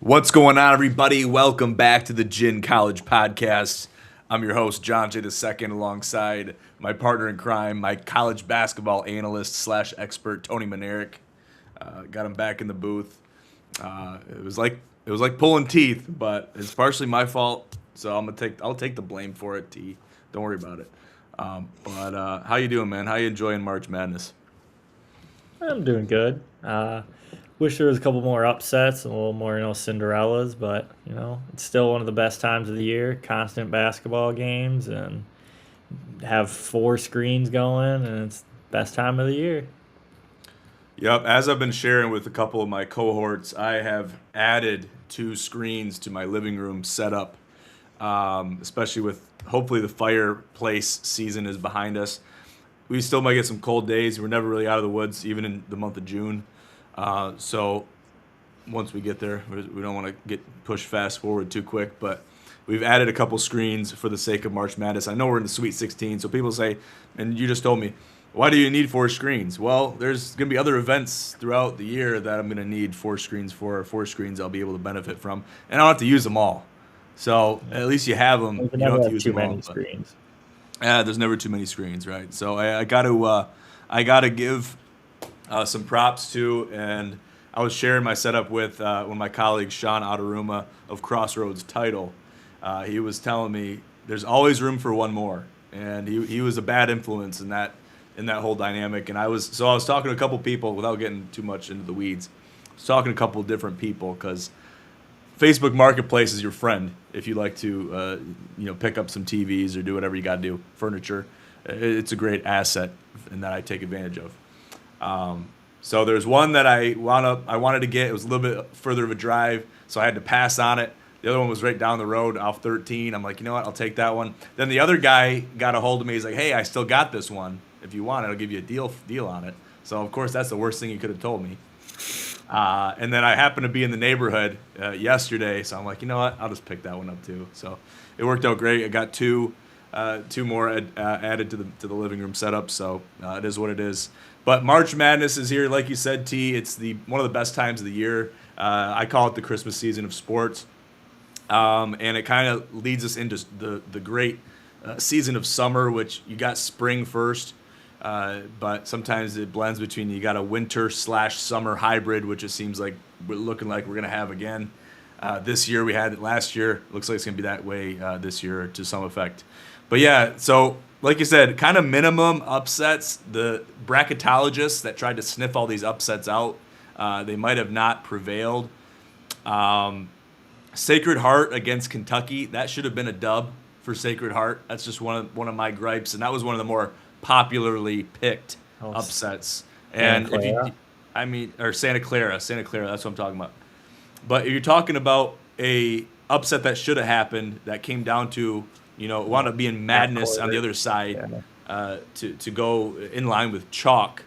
What's going on, everybody? Welcome back to the Gin College Podcast. I'm your host, John J. II, alongside my partner in crime, my college basketball analyst slash expert, Tony Manerick. Got him back in the booth. It was like pulling teeth, but it's partially my fault. So I'll take the blame for it, T. Don't worry about it. But how you doing, man? How you enjoying March Madness? I'm doing good. Wish there was a couple more upsets and a little more, Cinderellas, but it's still one of the best times of the year. Constant basketball games and have four screens going, and it's best time of the year. Yep, as I've been sharing with a couple of my cohorts, I have added two screens to my living room setup, especially with hopefully the fireplace season is behind us. We still might get some cold days. We're never really out of the woods, even in the month of June. So once we get there, we don't want to get pushed fast forward too quick, but we've added a couple screens for the sake of March Madness. I know we're in the Sweet 16, so people say, and you just told me, why do you need four screens? Well, there's going to be other events throughout the year that I'm going to need four screens for, four screens I'll be able to benefit from, and I don't have to use them all. So at least you have them. You can You don't never have to have use too them all. many But screens. there's never too many screens, right? So I got to give some props to, and I was sharing my setup with one of my colleagues, Sean Adaruma of Crossroads Title. He was telling me there's always room for one more, and he was a bad influence in that whole dynamic. And I was talking to a couple people without getting too much into the weeds. I was talking to a couple of different people because Facebook Marketplace is your friend if you like to pick up some TVs or do whatever you got to do, furniture. It's a great asset, and that I take advantage of. So there's one that I wanted to get. It was a little bit further of a drive, so I had to pass on it. The other one was right down the road off 13. I'm like, you know what? I'll take that one. Then the other guy got a hold of me. He's like, hey, I still got this one. If you want it, I'll give you a deal on it. So of course that's the worst thing he could have told me. And then I happened to be in the neighborhood yesterday, so I'm like, you know what? I'll just pick that one up too. So it worked out great. I got two more added to the living room setup. So it is what it is. But March Madness is here, like you said, T. It's the one of the best times of the year. I call it the Christmas season of sports, and it kind of leads us into the great season of summer, which you got spring first. But sometimes it blends between you got a winter slash summer hybrid, which it seems like we're looking like we're gonna have again. This year we had it last year. Looks like it's gonna be that way this year to some effect. But yeah, so like you said, kind of minimum upsets. The bracketologists that tried to sniff all these upsets out, they might have not prevailed. Um, Sacred Heart against Kentucky, that should have been a dub for Sacred Heart. That's just one of my gripes, and that was one of the more popularly picked Oh, upsets. Santa And if you, Clara. I mean, or Santa Clara, that's what I'm talking about. But if you're talking about a upset that should have happened, that came down to, it wound up being Half madness on the quarter. other side, Yeah. to go in line with chalk,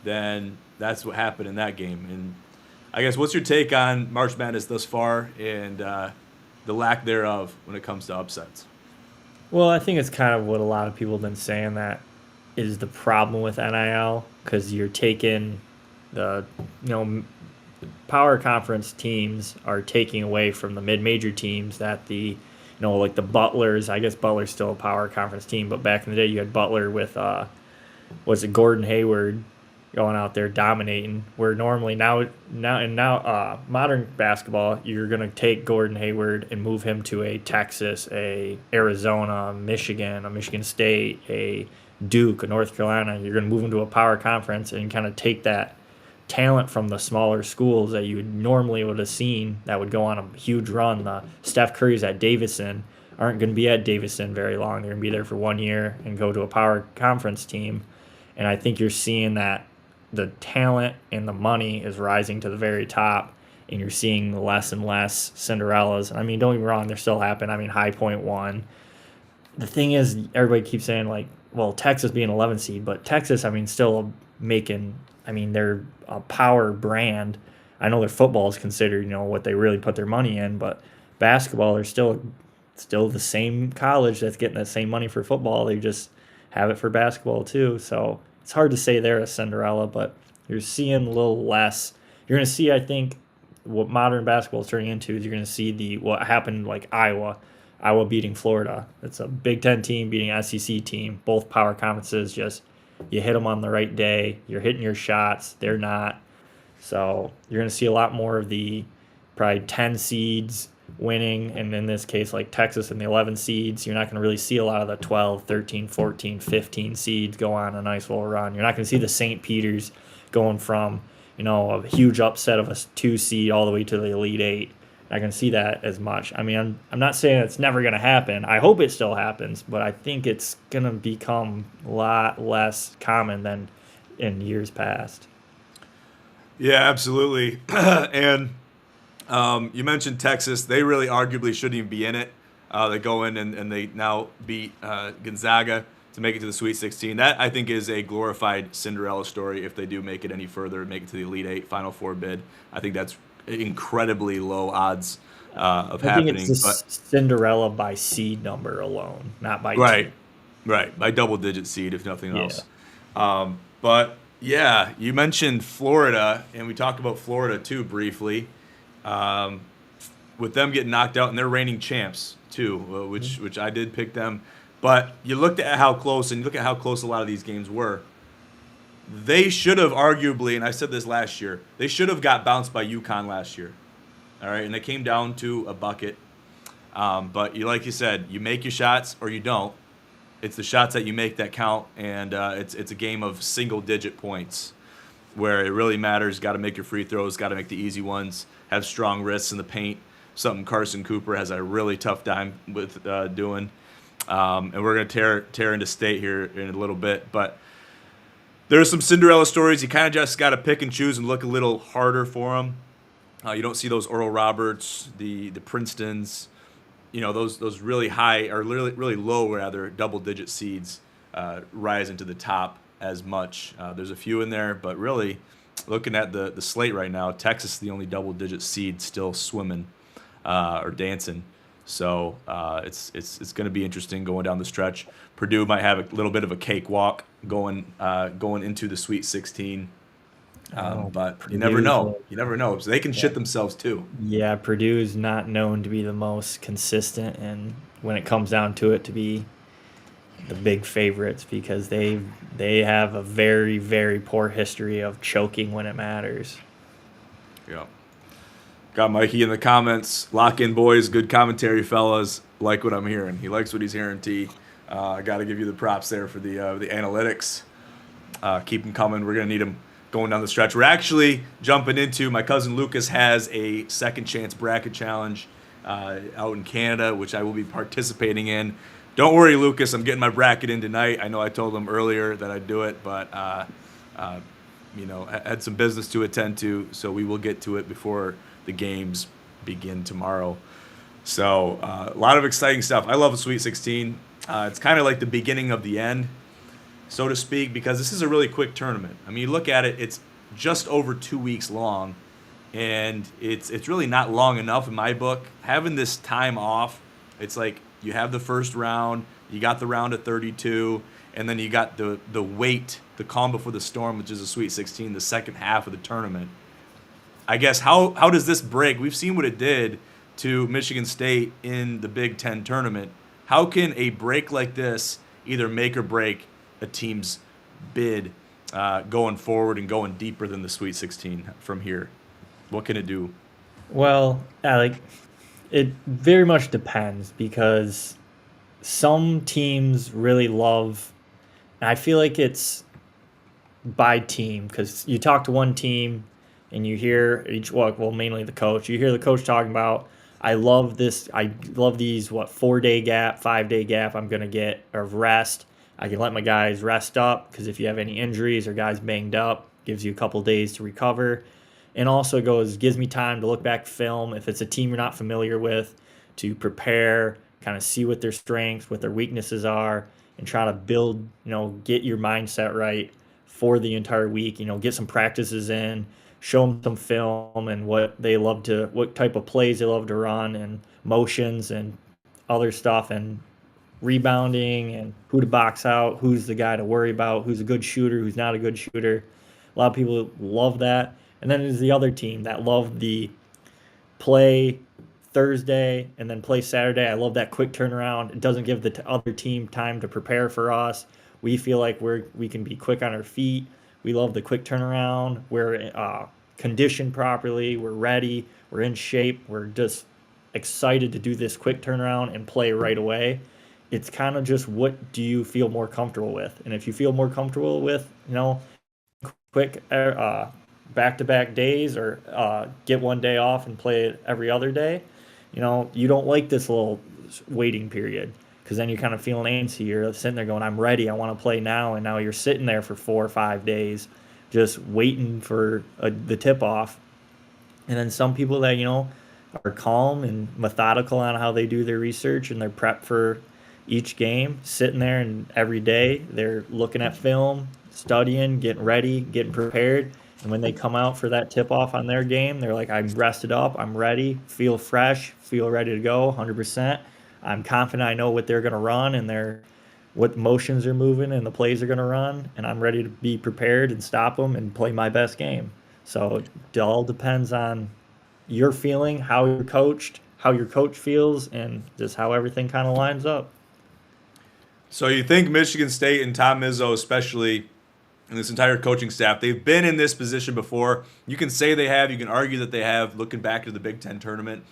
then that's what happened in that game. And I guess what's your take on March Madness thus far and the lack thereof when it comes to upsets? Well, I think it's kind of what a lot of people have been saying that is the problem with NIL because you're taking the you know power conference teams are taking away from the mid-major teams that like the Butlers. I guess Butler's still a power conference team, but back in the day you had Butler with was it Gordon Hayward going out there dominating. Where normally now modern basketball, you're gonna take Gordon Hayward and move him to a Texas, a Arizona, Michigan, a Michigan State, a Duke, a North Carolina. You're gonna move him to a power conference and kind of take that talent from the smaller schools that you normally would have seen that would go on a huge run. The Steph Curry's at Davidson aren't going to be at Davidson very long. They're going to be there for 1 year and go to a power conference team. And I think you're seeing that the talent and the money is rising to the very top, and you're seeing less and less Cinderellas. I mean, don't get me wrong, they're still happening. I mean, High Point won. The thing is, everybody keeps saying like, well, Texas being 11 seed, but Texas, I mean, still making. I mean, they're a power brand. I know their football is considered, what they really put their money in, but basketball, they're still the same college that's getting that same money for football. They just have it for basketball too. So it's hard to say they're a Cinderella, but you're seeing a little less. You're going to see, I think, what modern basketball is turning into is you're going to see the what happened like Iowa beating Florida. It's a Big Ten team beating an SEC team. Both power conferences just you hit them on the right day. You're hitting your shots. They're not. So you're going to see a lot more of the probably 10 seeds winning, and in this case like Texas and the 11 seeds. You're not going to really see a lot of the 12, 13, 14, 15 seeds go on a nice little run. You're not going to see the St. Peter's going from a huge upset of a 2 seed all the way to the Elite Eight. I can see that as much. I mean, I'm not saying it's never going to happen. I hope it still happens, but I think it's going to become a lot less common than in years past. Yeah, absolutely. And you mentioned Texas. They really arguably shouldn't even be in it. They go in and they now beat Gonzaga to make it to the Sweet 16. That, I think, is a glorified Cinderella story if they do make it any further, make it to the Elite Eight, Final Four bid. I think that's incredibly low odds of happening. I think it's Cinderella by seed number alone, not by right, team. right, by double-digit seed, if nothing else. But, yeah, you mentioned Florida, and we talked about Florida, too, briefly. With them getting knocked out, and they're reigning champs, too, which I did pick them. But you looked at how close, and you look at how close a lot of these games were. They should have arguably, and I said this last year, they should have got bounced by UConn last year. All right, and it came down to a bucket. But like you said, you make your shots or you don't. It's the shots that you make that count, and it's a game of single-digit points where it really matters. Got to make your free throws, got to make the easy ones, have strong wrists in the paint, something Carson Cooper has a really tough time with doing. And we're going to tear into state here in a little bit. But there's some Cinderella stories. You kind of just got to pick and choose and look a little harder for them. You don't see those Oral Roberts, the Princetons, those really high or really low, rather, double-digit seeds rise into the top as much. There's a few in there, but really, looking at the slate right now, Texas is the only double-digit seed still swimming or dancing. So it's going to be interesting going down the stretch. Purdue might have a little bit of a cakewalk going into the Sweet 16, but you never know. You never know. So they can shit themselves too. Yeah, Purdue is not known to be the most consistent, and when it comes down to it, to be the big favorites because they have a very, very poor history of choking when it matters. Yeah. Got Mikey in the comments. Lock in, boys. Good commentary, fellas. Like what I'm hearing. He likes what he's hearing, T. I got to give you the props there for the analytics. Keep them coming. We're going to need them going down the stretch. We're actually jumping into, my cousin Lucas has a second chance bracket challenge out in Canada, which I will be participating in. Don't worry, Lucas. I'm getting my bracket in tonight. I know I told him earlier that I'd do it, but I had some business to attend to, so we will get to it before the games begin tomorrow. So a lot of exciting stuff. I love the Sweet 16. It's kind of like the beginning of the end, so to speak, because this is a really quick tournament. I mean, you look at it, it's just over 2 weeks long, and it's really not long enough in my book. Having this time off, it's like you have the first round, you got the round of 32, and then you got the wait, the calm before the storm, which is the Sweet 16, the second half of the tournament. I guess how does this break? We've seen what it did to Michigan State in the Big Ten tournament. How can a break like this either make or break a team's bid going forward and going deeper than the Sweet 16 from here? What can it do? Well, it very much depends because some teams really love, and I feel like it's by team because you talk to one team and you hear mainly the coach. You hear the coach talking about, I love this. I love these 4-day gap, 5-day gap. I'm gonna get of rest. I can let my guys rest up because if you have any injuries or guys banged up, gives you a couple days to recover, and also gives me time to look back film if it's a team you're not familiar with, to prepare, kind of see what their strengths, what their weaknesses are, and try to build, get your mindset right for the entire week. Get some practices in. Show them some film and what type of plays they love to run and motions and other stuff and rebounding and who to box out, who's the guy to worry about, who's a good shooter, who's not a good shooter. A lot of people love that. And then there's the other team that love the play Thursday and then play Saturday. I love that quick turnaround. It doesn't give the other team time to prepare for us. We feel like we can be quick on our feet. We love the quick turnaround. We're conditioned properly. We're ready. We're in shape. We're just excited to do this quick turnaround and play right away. It's kind of just what do you feel more comfortable with, and if you feel more comfortable with, quick back to back days or get one day off and play it every other day, you don't like this little waiting period because then you're kind of feeling antsy. You're sitting there going, I'm ready. I want to play now. And now you're sitting there for 4 or 5 days just waiting for the tip off. And then some people that, are calm and methodical on how they do their research and their prep for each game, sitting there and every day they're looking at film, studying, getting ready, getting prepared. And when they come out for that tip off on their game, they're like, I'm rested up, I'm ready, feel fresh, feel ready to go 100%. I'm confident I know what they're going to run and what motions are moving and the plays are going to run. And I'm ready to be prepared and stop them and play my best game. So it all depends on your feeling, how you're coached, how your coach feels, and just how everything kind of lines up. So you think Michigan State and Tom Izzo, especially, and this entire coaching staff, they've been in this position before. You can say they have. You can argue that they have. Looking back to the Big Ten tournament,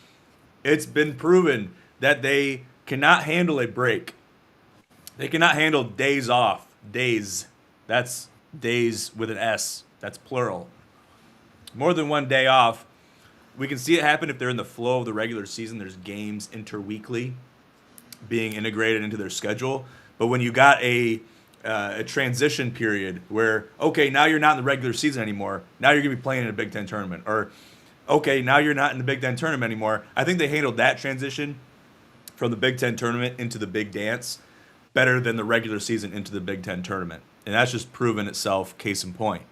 it's been proven that they cannot handle a break. They cannot handle days off. Days. That's days with an S. That's plural. More than one day off. We can see it happen if they're in the flow of the regular season. There's games interweekly being integrated into their schedule. But when you got a transition period where, okay, now you're not in the regular season anymore. Now you're going to be playing in a Big Ten tournament. Or, okay, now you're not in the Big Ten tournament anymore. I think they handled that transition from the Big Ten tournament into the Big Dance better than the regular season into the Big Ten tournament. And that's just proven itself, case in point,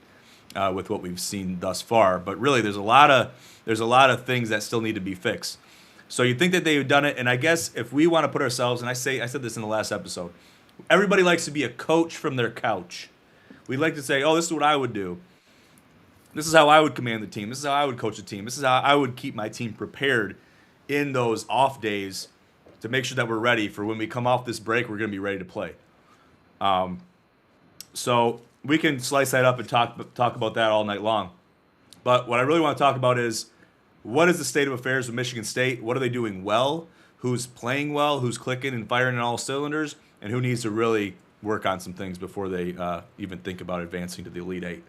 with what we've seen thus far. But really, there's a lot of things that still need to be fixed. So you think that they've done it, and I guess if we want to put ourselves, and I said this in the last episode, everybody likes to be a coach from their couch. We'd like to say, oh, this is what I would do. This is how I would command the team. This is how I would coach the team. This is how I would keep my team prepared in those off days to make sure that we're ready for when we come off this break, we're going to be ready to play. So we can slice that up and talk about that all night long. But what I really want to talk about is, what is the state of affairs with Michigan State? What are they doing well? Who's playing well? Who's clicking and firing on all cylinders? And who needs to really work on some things before they even think about advancing to the Elite Eight?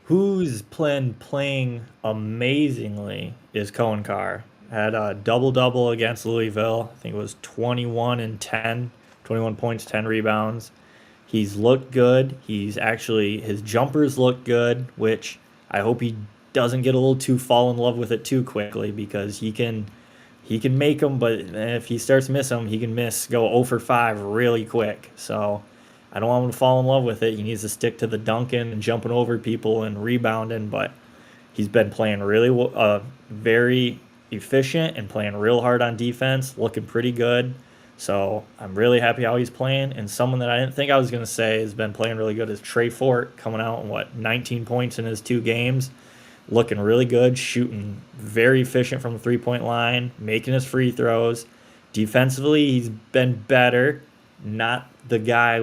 Who's playing amazingly is Cohen Carr. Had a double-double against Louisville. I think it was 21 and 10, 21 points, 10 rebounds. He's looked good. His jumpers look good, which I hope he doesn't get a little too fall in love with it too quickly, because he can make them, but if he starts missing them, he can go 0 for 5 really quick. So I don't want him to fall in love with it. He needs to stick to the dunking and jumping over people and rebounding, but he's been playing really very efficient and playing real hard on defense, looking pretty good. So I'm really happy how he's playing. And someone that I didn't think I was going to say has been playing really good is Trey Fort, coming out in 19 points in his 2 games. Looking really good, shooting very efficient from the three-point line, making his free throws. Defensively, he's been better. Not the guy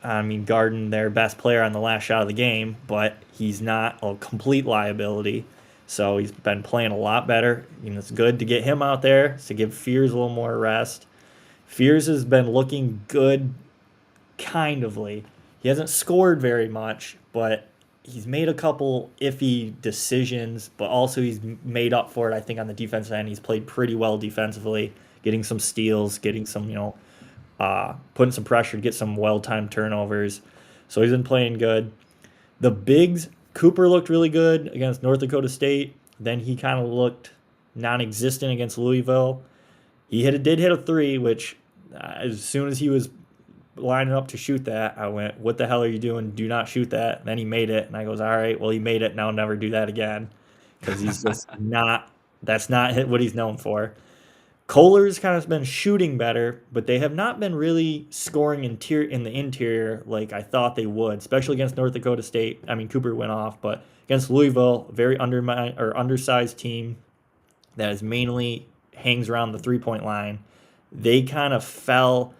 guarding their best player on the last shot of the game, but he's not a complete liability. So he's been playing a lot better. It's good to get him out there to give Fears a little more rest. Fears has been looking good, kind ofly. He hasn't scored very much, but he's made a couple iffy decisions, but also he's made up for it, I think, on the defensive end. He's played pretty well defensively, getting some steals, getting some, putting some pressure to get some well-timed turnovers. So he's been playing good. The bigs, Cooper looked really good against North Dakota State. Then he kind of looked non-existent against Louisville. He did hit a 3, which as soon as he was lining up to shoot that, I went, what the hell are you doing? Do not shoot that. And then he made it, and I goes, all right, well, he made it. Now I'll never do that again, because he's just that's not what he's known for. Kohler's kind of been shooting better, but they have not been really scoring in the interior like I thought they would, especially against North Dakota State. I mean, Cooper went off, but against Louisville, a very undersized team that is mainly hangs around the 3 point line. They kind of fell.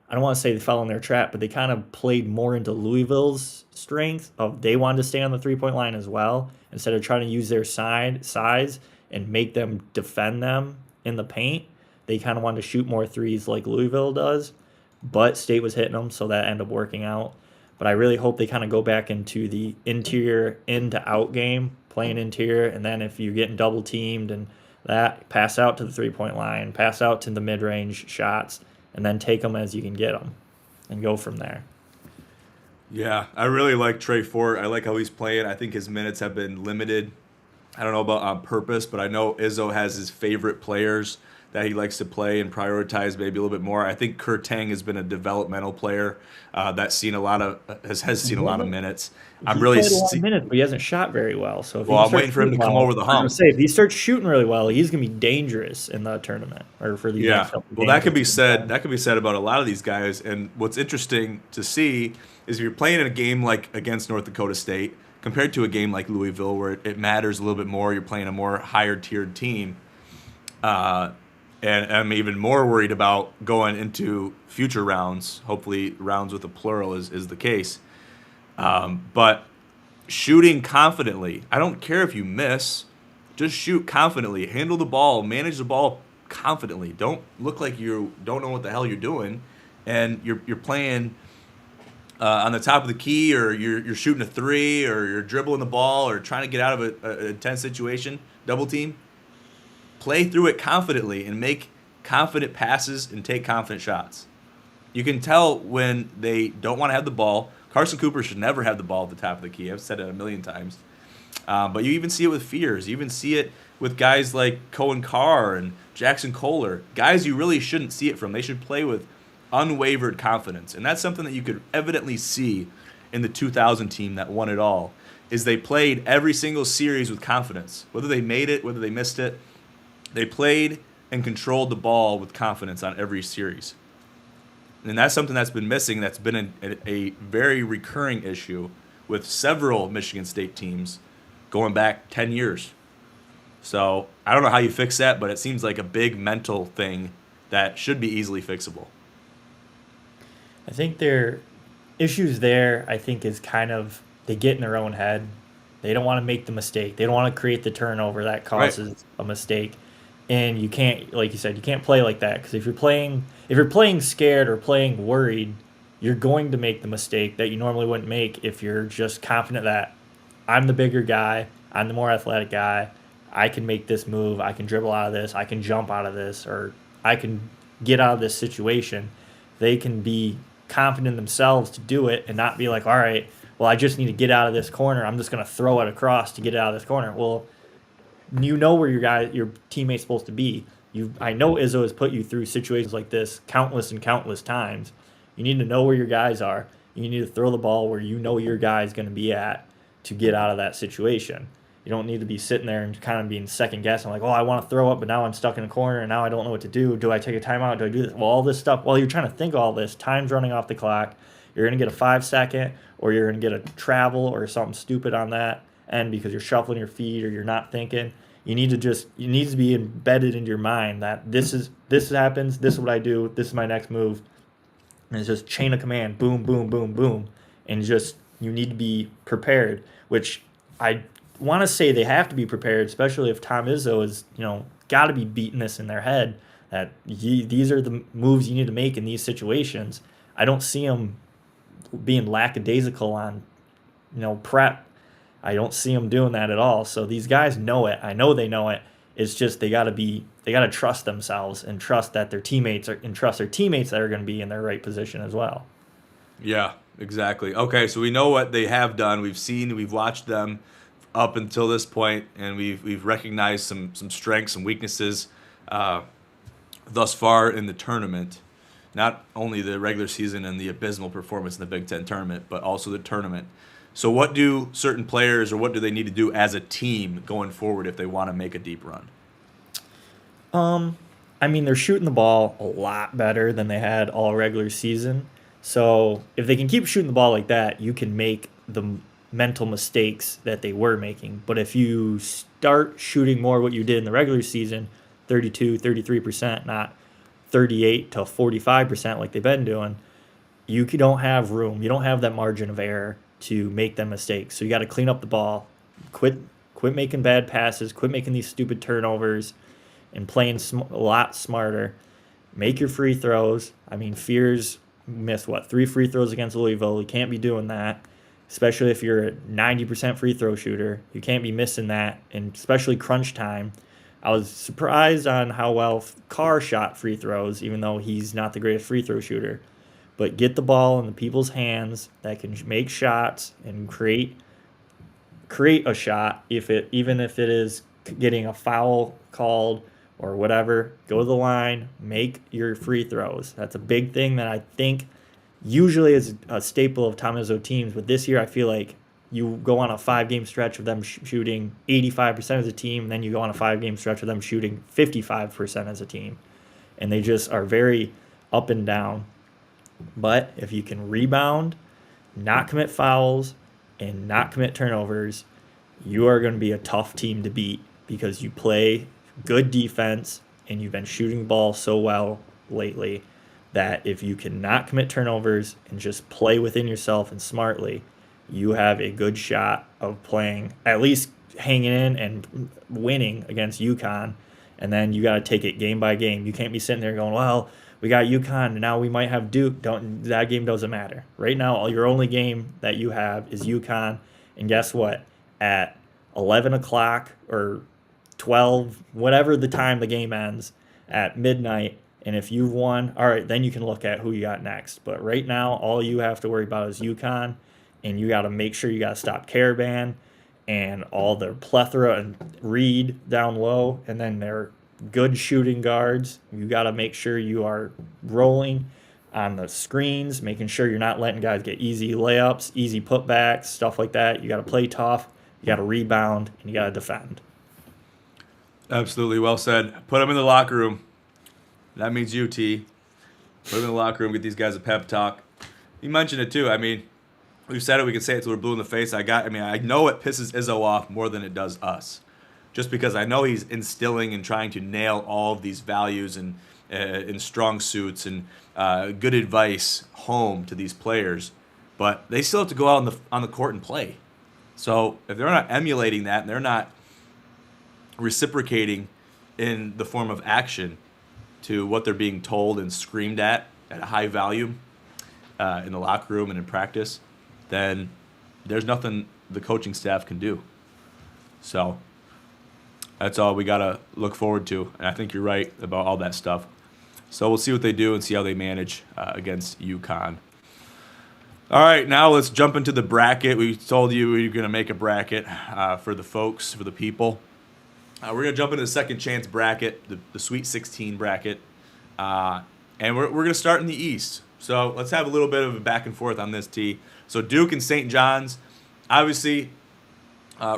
I don't want to say they fell in their trap, but they kind of played more into Louisville's strength of they wanted to stay on the 3 point line as well instead of trying to use their size and make them defend them in the paint. They kind of wanted to shoot more threes like Louisville does, but State was hitting them, so that ended up working out. But I really hope they kind of go back into the interior in to out game, playing interior, and then if you're getting double teamed and that, pass out to the 3 point line, pass out to the mid range shots, and then take them as you can get them and go from there. Yeah, I really like Trey Fort. I like how he's playing. I think his minutes have been limited. I don't know about on purpose, but I know Izzo has his favorite players that he likes to play and prioritize maybe a little bit more. I think Kurt Tang has been a developmental player that's seen a lot of has seen a lot of minutes. I'm really played a lot of minutes, but he hasn't shot very well. So if I'm waiting for him to come over the hump. I was gonna say if he starts shooting really well, he's gonna be dangerous in the tournament or for the yeah. Well, that could be said. That could be said about a lot of these guys. And what's interesting to see is if you're playing in a game like against North Dakota State compared to a game like Louisville, where it matters a little bit more. You're playing a more higher tiered team. And I'm even more worried about going into future rounds. Hopefully, rounds with a plural is the case. But shooting confidently. I don't care if you miss. Just shoot confidently. Handle the ball. Manage the ball confidently. Don't look like you don't know what the hell you're doing. And you're playing on the top of the key, or you're shooting a three, or you're dribbling the ball, or trying to get out of an intense situation, double team. Play through it confidently and make confident passes and take confident shots. You can tell when they don't want to have the ball. Carson Cooper should never have the ball at the top of the key. I've said it a million times. But you even see it with Fears. You even see it with guys like Cohen Carr and Jackson Kohler. Guys you really shouldn't see it from. They should play with unwavered confidence. And that's something that you could evidently see in the 2000 team that won it all, is they played every single series with confidence. Whether they made it, whether they missed it, they played and controlled the ball with confidence on every series. And that's something that's been missing, that's been a very recurring issue with several Michigan State teams going back 10 years. So I don't know how you fix that, but it seems like a big mental thing that should be easily fixable. I think their issues there, I think, is kind of they get in their own head. They don't want to make the mistake. They don't want to create the turnover that causes a mistake. And you can't, like you said, you can't play like that, because if you're playing scared or playing worried, you're going to make the mistake that you normally wouldn't make if you're just confident that I'm the bigger guy, I'm the more athletic guy, I can make this move, I can dribble out of this, I can jump out of this, or I can get out of this situation. They can be confident in themselves to do it and not be like, all right, well, I just need to get out of this corner, I'm just going to throw it across to get out of this corner. Well, you know where your teammate's supposed to be. I know Izzo has put you through situations like this countless and countless times. You need to know where your guys are. You need to throw the ball where you know your guy's going to be at to get out of that situation. You don't need to be sitting there and kind of being second guessing, like, oh, I want to throw up, but now I'm stuck in a corner, and now I don't know what to do. Do I take a timeout? Do I do this? Well, all this stuff, while you're trying to think all this, time's running off the clock. You're going to get a 5-second, or you're going to get a travel or something stupid on that end because you're shuffling your feet or you're not thinking. You need to be embedded into your mind that this happens, this is what I do, this is my next move. And it's just chain of command, boom, boom, boom, boom. And just you need to be prepared, which I want to say they have to be prepared, especially if Tom Izzo is, got to be beating this in their head that these are the moves you need to make in these situations. I don't see them being lackadaisical on, prep. I don't see them doing that at all. So these guys know it. I know they know it. It's just they got to trust themselves and trust that their teammates that are going to be in their right position as well. Yeah, exactly. Okay, so we know what they have done. We've watched them up until this point, and we've recognized some strengths and weaknesses thus far in the tournament. Not only the regular season and the abysmal performance in the Big Ten tournament, but also the tournament. So what do certain players, or what do they need to do as a team going forward if they want to make a deep run? I mean, they're shooting the ball a lot better than they had all regular season. So if they can keep shooting the ball like that, you can make the mental mistakes that they were making. But if you start shooting more what you did in the regular season, 32, 33%, not 38 to 45% like they've been doing, you don't have room. You don't have that margin of error to make them mistakes. So you got to clean up the ball. Quit quit making bad passes, quit making these stupid turnovers and playing a lot smarter. Make your free throws. I mean, Fears missed what, 3 free throws against Louisville. You can't be doing that, especially if you're a 90% free throw shooter. You can't be missing that, and especially crunch time. I was surprised on how well Carr shot free throws, even though he's not the greatest free throw shooter. But get the ball in the people's hands that can make shots and create a shot. If it even if it is getting a foul called or whatever, go to the line, make your free throws. That's a big thing that I think usually is a staple of Tom Izzo teams. But this year, I feel like you go on a 5 game stretch of them shooting 85% as a team, and then you go on a 5 game stretch of them shooting 55% as a team. And they just are very up and down. But if you can rebound, not commit fouls, and not commit turnovers, you are going to be a tough team to beat because you play good defense and you've been shooting the ball so well lately that if you cannot commit turnovers and just play within yourself and smartly, you have a good shot of playing, at least hanging in and winning against UConn. And then you got to take it game by game. You can't be sitting there going, well, we got UConn, and now we might have Duke. That game doesn't matter. Right now, your only game that you have is UConn, and guess what? At 11 o'clock or 12, whatever the time the game ends, at midnight, and if you've won, all right, then you can look at who you got next. But right now, all you have to worry about is UConn, and you got to make sure you got to stop Caravan and all their plethora and Reed down low, and then their good shooting guards. You got to make sure you are rolling on the screens, making sure you're not letting guys get easy layups, easy putbacks, stuff like that. You got to play tough, you got to rebound, and you got to defend. Absolutely, well said. Put them in the locker room. That means UT. Put them in the locker room. Get these guys a pep talk. You mentioned it too. I mean, we've said it. We can say it till we're blue in the face. I know it pisses Izzo off more than it does us, just because I know he's instilling and trying to nail all of these values and in strong suits and good advice home to these players, but they still have to go out on the court and play. So if they're not emulating that and they're not reciprocating in the form of action to what they're being told and screamed at a high value in the locker room and in practice, then there's nothing the coaching staff can do. So that's all we got to look forward to. And I think you're right about all that stuff. So we'll see what they do and see how they manage against UConn. All right, now let's jump into the bracket. We told you we were going to make a bracket for the folks, for the people. We're going to jump into the second chance bracket, the Sweet 16 bracket. And we're going to start in the East. So let's have a little bit of a back and forth on this, T. So Duke and St. John's, obviously,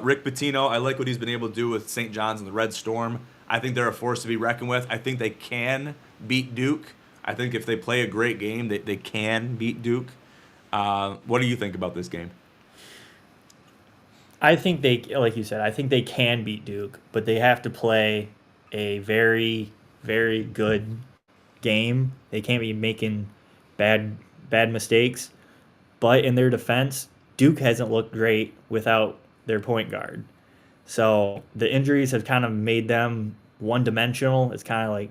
Rick Pitino, I like what he's been able to do with St. John's and the Red Storm. I think they're a force to be reckoned with. I think they can beat Duke. I think if they play a great game, they can beat Duke. What do you think about this game? I think they, like you said, I think they can beat Duke, but they have to play a very, very good game. They can't be making bad mistakes. But in their defense, Duke hasn't looked great without their point guard. So the injuries have kind of made them one-dimensional. It's kind of like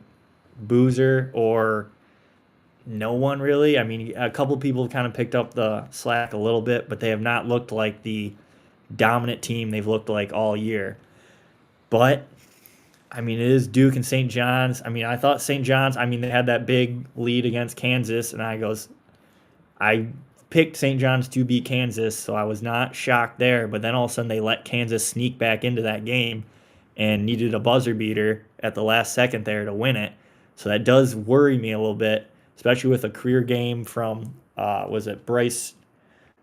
Boozer or no one really. I mean, a couple people have kind of picked up the slack a little bit, but they have not looked like the dominant team they've looked like all year. But I mean, it is Duke and St. John's. I mean, I thought St. John's, I mean, they had that big lead against Kansas, and I picked St. John's to beat Kansas, so I was not shocked there. But then all of a sudden they let Kansas sneak back into that game and needed a buzzer beater at the last second there to win it. So that does worry me a little bit, especially with a career game from, was it Bryce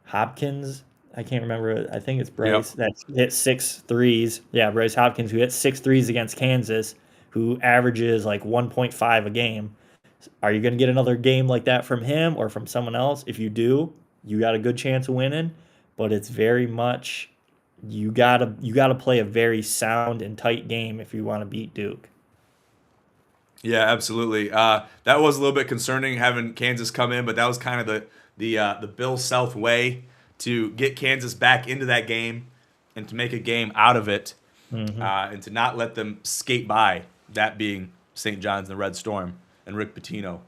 Hopkins? I can't remember. I think it's Bryce that hit 6 threes. Yeah, Bryce Hopkins, who hit 6 threes against Kansas, who averages like 1.5 a game. Are you going to get another game like that from him or from someone else? If you do, you got a good chance of winning, but it's very much you gotta play a very sound and tight game if you want to beat Duke. Yeah, absolutely. That was a little bit concerning having Kansas come in, but that was kind of the Bill Self way to get Kansas back into that game and to make a game out of it, Hmm. and to not let them skate by. That being St. John's and the Red Storm and Rick Pitino.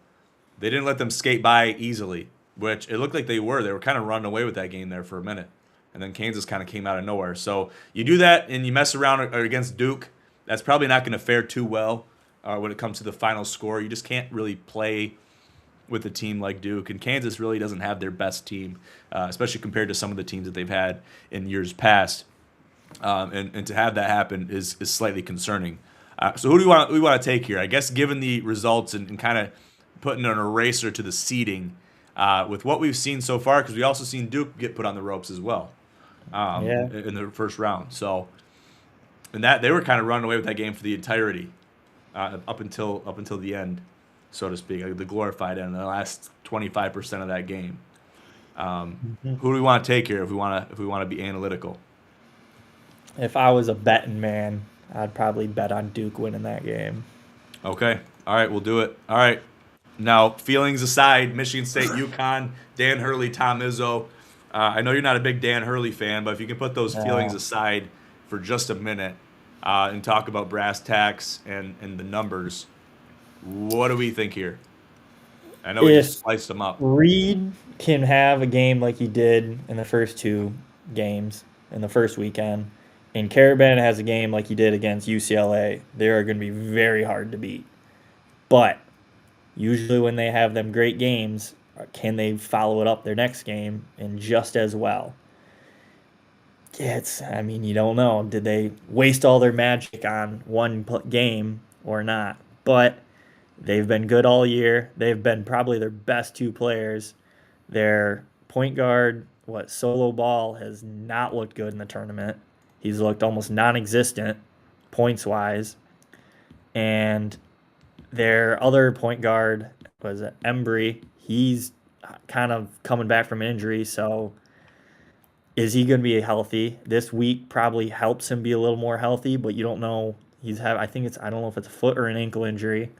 They didn't let them skate by easily, which it looked like they were. They were kind of running away with that game there for a minute. And then Kansas kind of came out of nowhere. So you do that and you mess around against Duke, that's probably not going to fare too well when it comes to the final score. You just can't really play with a team like Duke. And Kansas really doesn't have their best team, especially compared to some of the teams that they've had in years past. And to have that happen is slightly concerning. So who do we want to take here? I guess given the results and kind of putting an eraser to the seeding with what we've seen so far, because we also seen Duke get put on the ropes as well Yeah. in the first round. So and that they were kind of running away with that game for the entirety up until the end, so to speak, like the glorified end, the last 25% of that game. Mhm. Who do we want to take here if we want to be analytical? If I was a betting man, I'd probably bet on Duke winning that game. Okay. All right, we'll do it. All right. Now, feelings aside, Michigan State, UConn, Dan Hurley, Tom Izzo. I know you're not a big Dan Hurley fan, but if you can put those feelings Uh, aside for just a minute and talk about brass tacks and the numbers, what do we think here? I know we just if sliced them up. Reed can have a game like he did in the first two games in the first weekend, and Caravan has a game like he did against UCLA, they are going to be very hard to beat. But usually, when they have them great games, can they follow it up their next game and just as well? I mean, you don't know. Did they waste all their magic on one game or not? But they've been good all year. They've been probably their best two players. Their point guard, Solo Ball, has not looked good in the tournament. He's looked almost non existent points wise. And their other point guard was Embry. He's kind of coming back from injury, so is he going to be healthy? This week probably helps him be a little more healthy, but you don't know. I think I don't know if it's a foot or an ankle injury.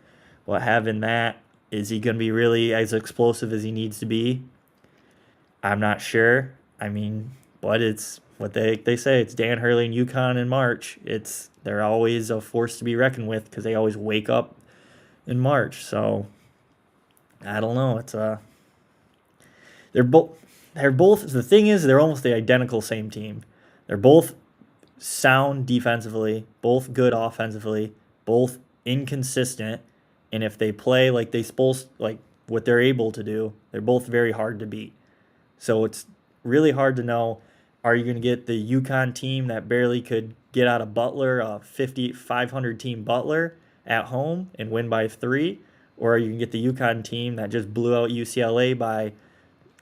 But having that, is he going to be really as explosive as he needs to be? I'm not sure. I mean, but it's what they say. It's Dan Hurley and UConn in March. They're always a force to be reckoned with because they always wake up in March. So I don't know. They're both they're both the thing is they're almost the identical same team. They're both sound defensively, both good offensively, both inconsistent, and if they play like they supposed like what they're able to do, they're both very hard to beat. So it's really hard to know, are you going to get the UConn team that barely could get out of Butler, a 500 team Butler at home and win by 3, or are you going to get the UConn team that just blew out UCLA by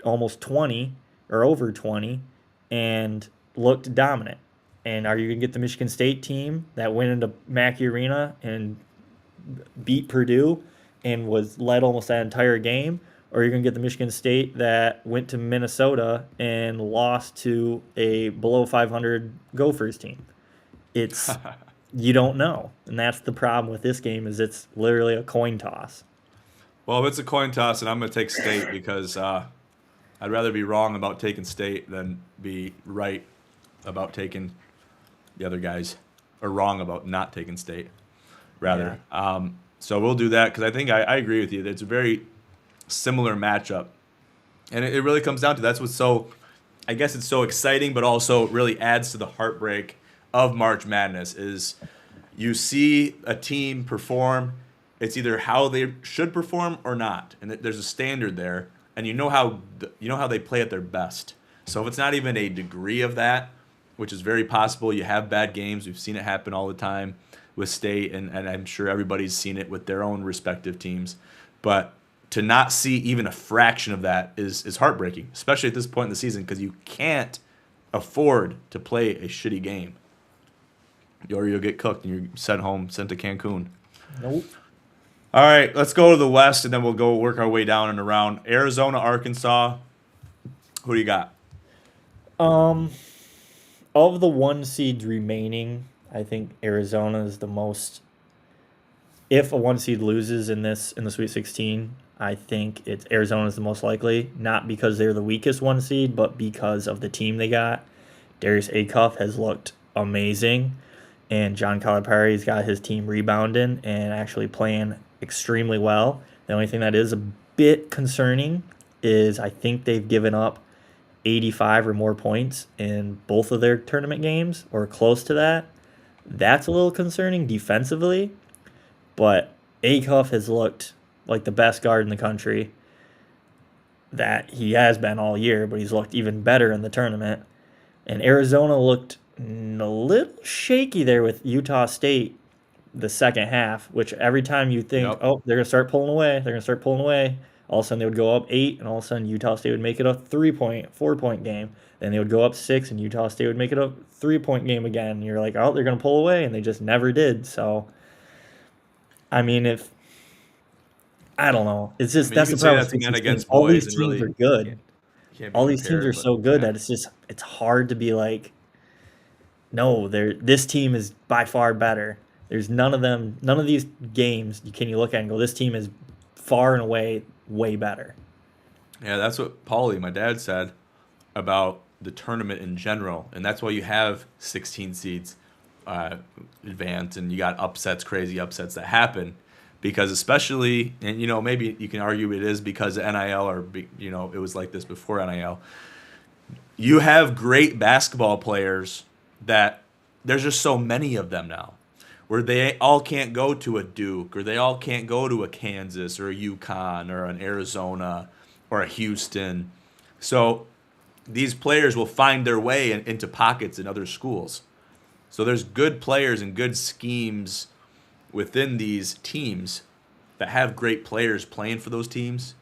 almost 20 or over 20 and looked dominant? And are you going to get the Michigan State team that went into Mackey Arena and beat Purdue and was led almost that entire game? Or you're going to get the Michigan State that went to Minnesota and lost to a below 500 Gophers team? It's You don't know, and that's the problem with this game is it's literally a coin toss. Well, if it's a coin toss, and I'm going to take State because I'd rather be wrong about taking State than be right about taking the other guys, or wrong about not taking State, rather. So we'll do that because I think I agree with you. It's a very similar matchup, and it really comes down to that's what's so. I guess it's so exciting, but also really adds to the heartbreak of March Madness. Is you see a team perform, it's either how they should perform or not, and there's a standard there, and you know how they play at their best. So if it's not even a degree of that, which is very possible, you have bad games. We've seen it happen all the time with State, and I'm sure everybody's seen it with their own respective teams. But to not see even a fraction of that is heartbreaking, especially at this point in the season, because you can't afford to play a shitty game, or you'll get cooked and you're sent to Cancun. Nope. All right, let's go to the West, and then we'll go work our way down and around. Arizona, Arkansas. Who do you got? Um, of the one seeds remaining, I think Arizona is the most. If a one seed loses in the Sweet 16, I think it's Arizona is the most likely. Not because they're the weakest one seed, but because of the team they got. Darius Acuff has looked amazing, and John Calipari's got his team rebounding and actually playing extremely well. The only thing that is a bit concerning is I think they've given up 85 or more points in both of their tournament games or close to that. That's a little concerning defensively, but Acuff has looked like the best guard in the country that he has been all year, but he's looked even better in the tournament. And Arizona looked a little shaky there with Utah State the second half, which every time you think, Yep. oh, they're going to start pulling away, they're going to start pulling away, all of a sudden they would go up 8, and all of a sudden Utah State would make it a 3-point, 4-point game. Then they would go up 6, and Utah State would make it a 3-point game again. And you're like, oh, they're going to pull away, and they just never did. So, I mean, if I don't know, it's I just mean, you that's can the say problem that with Sweet again 16. against All these boys, and teams really are good. can't be All these teams are compared. But so good yeah, that it's hard to be like, no, they're this team is by far better. There's none of them, none of these games you look at and go, this team is far and away way better. yeah, that's what Paulie, my dad, said about the tournament in general, and that's why you have 16 seeds uh, advance, and you got upsets, crazy upsets that happen, because especially, and maybe you can argue it is because of NIL or it was like this before NIL. You have great basketball players that there's just so many of them now, where they all can't go to a Duke or they all can't go to a Kansas or a UConn or an Arizona or a Houston. So these players will find their way into pockets in other schools. So there's good players and good schemes within these teams that have great players playing for those teams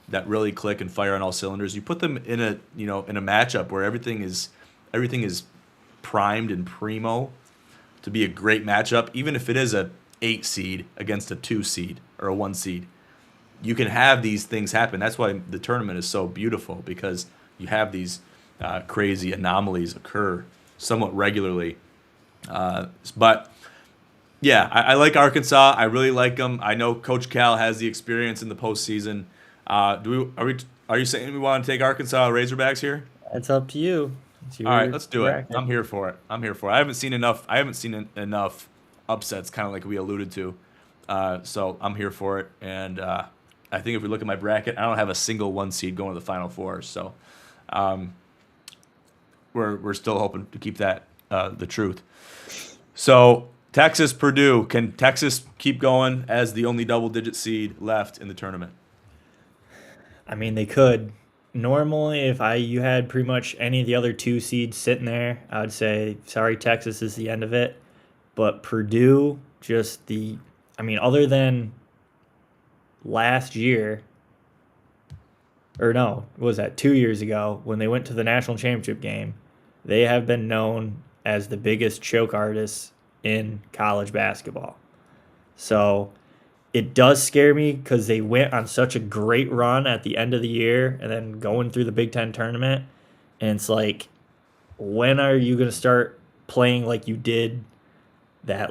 that really click and fire on all cylinders. You put them in a matchup where everything is primed and primo to be a great matchup, even if it is a 8 seed against a 2 seed or a 1 seed. You can have these things happen. That's why the tournament is so beautiful, because you have these crazy anomalies occur somewhat regularly. But yeah, I like Arkansas. I really like them. I know Coach Cal has the experience in the postseason. Are you saying we want to take Arkansas Razorbacks here? It's up to you. It's All right, your let's do it. bracket. I'm here for it. I haven't seen enough. I haven't seen enough upsets, kind of like we alluded to. So I'm here for it. And I think if we look at my bracket, I don't have a single 1 seed going to the Final Four. So um, we're still hoping to keep that the truth. So Texas, Purdue. Can Texas keep going as the only double-digit seed left in the tournament? I mean, they could. Normally, if you had pretty much any of the other 2 seeds sitting there, I would say, sorry, Texas is the end of it. But Purdue, I mean, other than last year, or no, what was that, 2 years ago, when they went to the national championship game, they have been known as the biggest choke artists in college basketball. So it does scare me because they went on such a great run at the end of the year and then going through the Big Ten tournament. And it's like, when are you going to start playing like you did that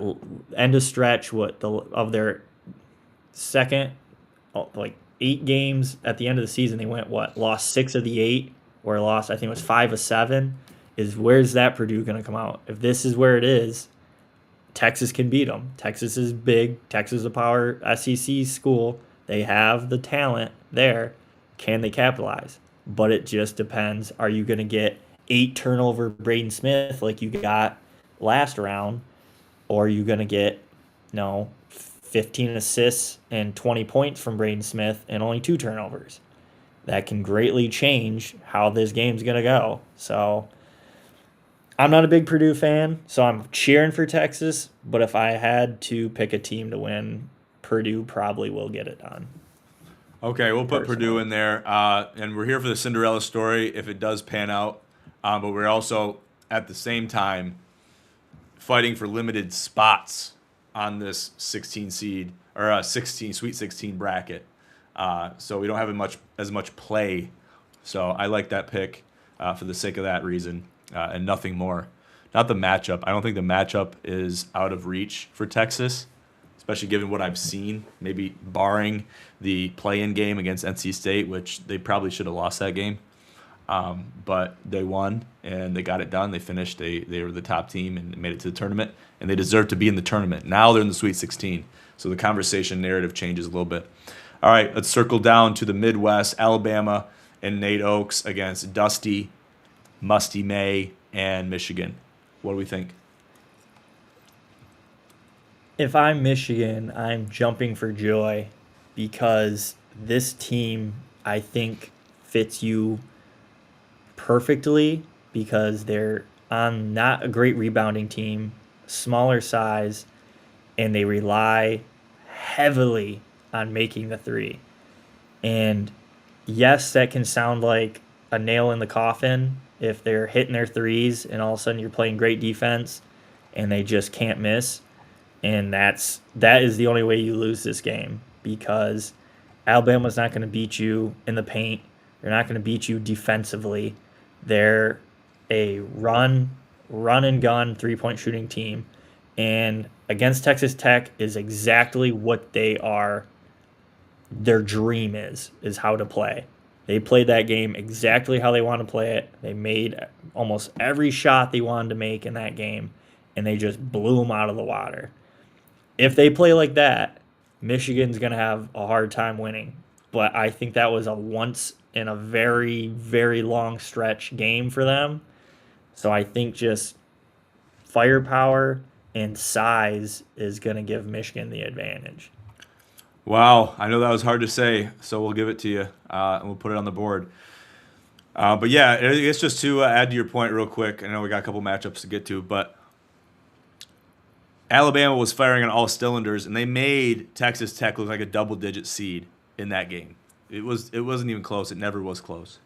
end of stretch of their second, like 8 games at the end of the season? They went, lost 6 of the 8, or lost, I think it was 5 of 7. Where's that Purdue going to come out? If this is where it is, Texas can beat them. Texas is big. Texas is a power SEC school. They have the talent there. Can they capitalize? But it just depends. Are you going to get 8 turnover Braden Smith like you got last round? Or are you going to get, 15 assists and 20 points from Braden Smith and only 2 turnovers? That can greatly change how this game's going to go. So I'm not a big Purdue fan, so I'm cheering for Texas. But if I had to pick a team to win, Purdue probably will get it done. Okay, we'll put Purdue Personally. in there, and we're here for the Cinderella story if it does pan out. But we're also at the same time fighting for limited spots on this 16 seed or 16 Sweet 16 bracket. So we don't have as much play. So I like that pick for the sake of that reason and nothing more. Not the matchup. I don't think the matchup is out of reach for Texas, especially given what I've seen. Maybe barring the play-in game against NC State, which they probably should have lost that game. But they won and they got it done. They finished. They were the top team and made it to the tournament, and they deserve to be in the tournament. Now they're in the Sweet 16, so the conversation narrative changes a little bit. All right, let's circle down to the Midwest. Alabama and Nate Oakes against Dusty, Musty May, and Michigan. What do we think? If I'm Michigan, I'm jumping for joy because this team, I think, fits you perfectly because they're on not a great rebounding team, smaller size, and they rely heavily on making the three. And yes, that can sound like a nail in the coffin if they're hitting their threes and all of a sudden you're playing great defense and they just can't miss. And that is the only way you lose this game because Alabama's not going to beat you in the paint. They're not going to beat you defensively. They're a run and gun 3-point shooting team. And against Texas Tech is exactly what they are. Their dream is how to play. They played that game exactly how they want to play it. They made almost every shot they wanted to make in that game, and they just blew them out of the water. If they play like that, Michigan's going to have a hard time winning. But I think that was a once in a very, very long stretch game for them. So I think just firepower and size is going to give Michigan the advantage. Wow, I know that was hard to say, so we'll give it to you, and we'll put it on the board. But yeah, it's just to add to your point real quick. I know we got a couple matchups to get to, but Alabama was firing on all cylinders, and they made Texas Tech look like a double-digit seed in that game. It wasn't even close. It never was close.